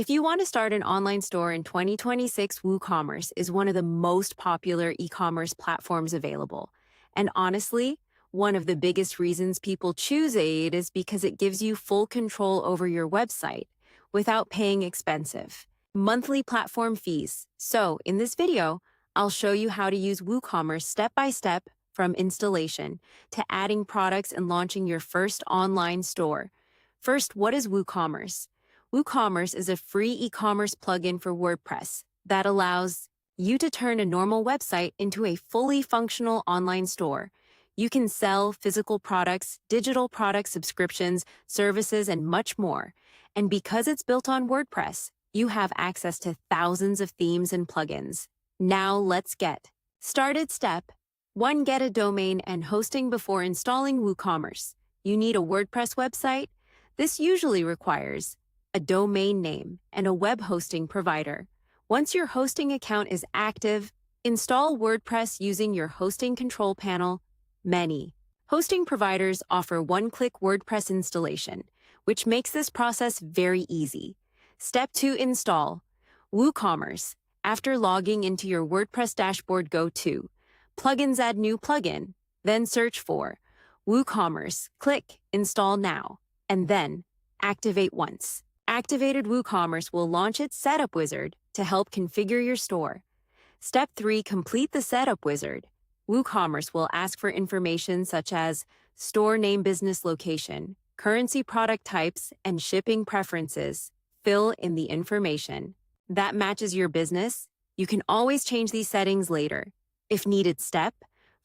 If you want to start an online store in 2026, WooCommerce is one of the most popular e-commerce platforms available. And honestly, one of the biggest reasons people choose it is because it gives you full control over your website without paying expensive monthly platform fees. So, in this video, I'll show you how to use WooCommerce step by step from installation to adding products and launching your first online store. First, what is WooCommerce? WooCommerce is a free e-commerce plugin for WordPress that allows you to turn a normal website into a fully functional online store. You can sell physical products, digital product subscriptions, services, and much more. And because it's built on WordPress, you have access to thousands of themes and plugins. Now let's get started. Step 1. Get a domain and hosting before installing WooCommerce. You need a WordPress website. This usually requires a domain name and a web hosting provider. Once your hosting account is active, install WordPress using your hosting control panel. Many hosting providers offer one-click WordPress installation, which makes this process very easy. Step 2. Install WooCommerce. After logging into your WordPress dashboard, go to Plugins, add new plugin, then search for WooCommerce. Click Install Now, and then activate once. Activated WooCommerce will launch its setup wizard to help configure your store. Step 3. Complete the setup wizard. WooCommerce will ask for information such as store name, business location, currency, product types, and shipping preferences. Fill in the information that matches your business. You can always change these settings later if needed. Step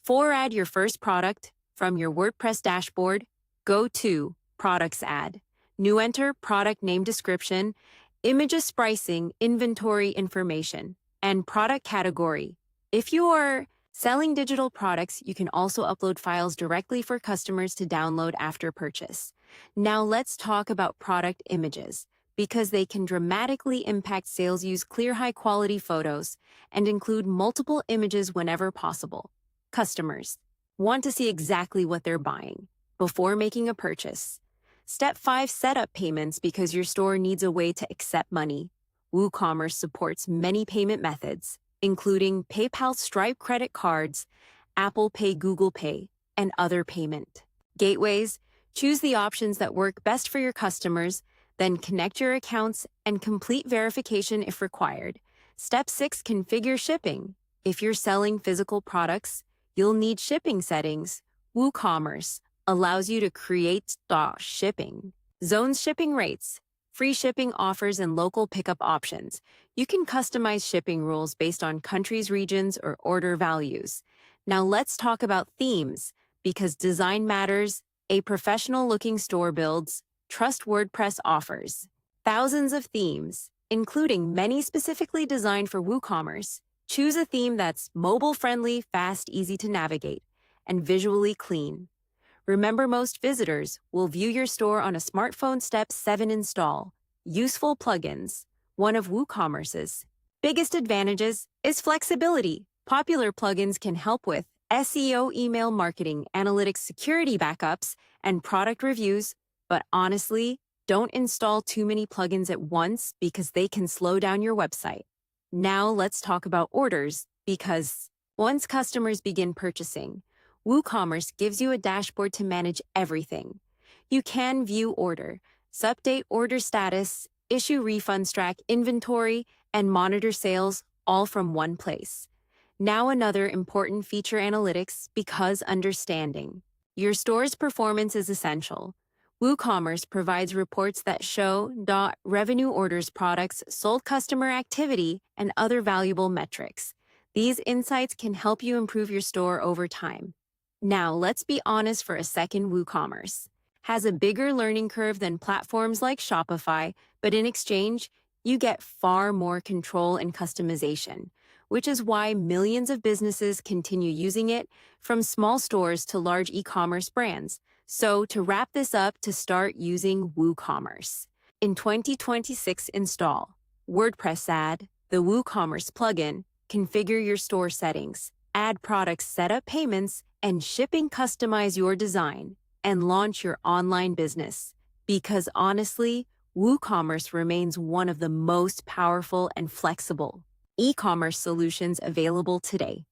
4. Add your first product from your WordPress dashboard. Go to Products, add new, enter product name, description, images, pricing, inventory information, and product category. If you are selling digital products, you can also upload files directly for customers to download after purchase. Now let's talk about product images, because they can dramatically impact sales. Use clear, high-quality photos and include multiple images whenever possible. Customers want to see exactly what they're buying before making a purchase. Step 5. Set up payments. Because your store needs a way to accept money, WooCommerce supports many payment methods, including PayPal, Stripe, credit cards, Apple Pay, Google Pay, and other payment gateways. Choose the options that work best for your customers, then connect your accounts and complete verification if required. Step 6. Configure shipping. If you're selling physical products, you'll need shipping settings. WooCommerce allows you to create shipping zones, shipping rates, free shipping offers, and local pickup options. You can customize shipping rules based on countries, regions, or order values. Now let's talk about themes, because design matters. A professional-looking store builds trust. WordPress offers thousands of themes, including many specifically designed for WooCommerce. Choose a theme that's mobile-friendly, fast, easy to navigate, and visually clean. Remember, most visitors will view your store on a smartphone. Step 7. Install useful plugins. One of WooCommerce's biggest advantages is flexibility. Popular plugins can help with SEO, email marketing, analytics, security backups, and product reviews. But honestly, don't install too many plugins at once because they can slow down your website. Now let's talk about orders, because once customers begin purchasing, WooCommerce gives you a dashboard to manage everything. You can view order, update order status, issue refunds, track inventory, and monitor sales, all from one place. Now another important feature: analytics, because understanding your store's performance is essential. WooCommerce provides reports that show revenue, orders, products sold, customer activity, and other valuable metrics. These insights can help you improve your store over time. Now, let's be honest for a second. WooCommerce has a bigger learning curve than platforms like Shopify, but in exchange, you get far more control and customization, which is why millions of businesses continue using it, from small stores to large e-commerce brands. So, to wrap this up, to start using WooCommerce in 2026, install WordPress, add the WooCommerce plugin, configure your store settings, add products, set up payments and shipping, customize your design, and launch your online business. Because honestly, WooCommerce remains one of the most powerful and flexible e-commerce solutions available today.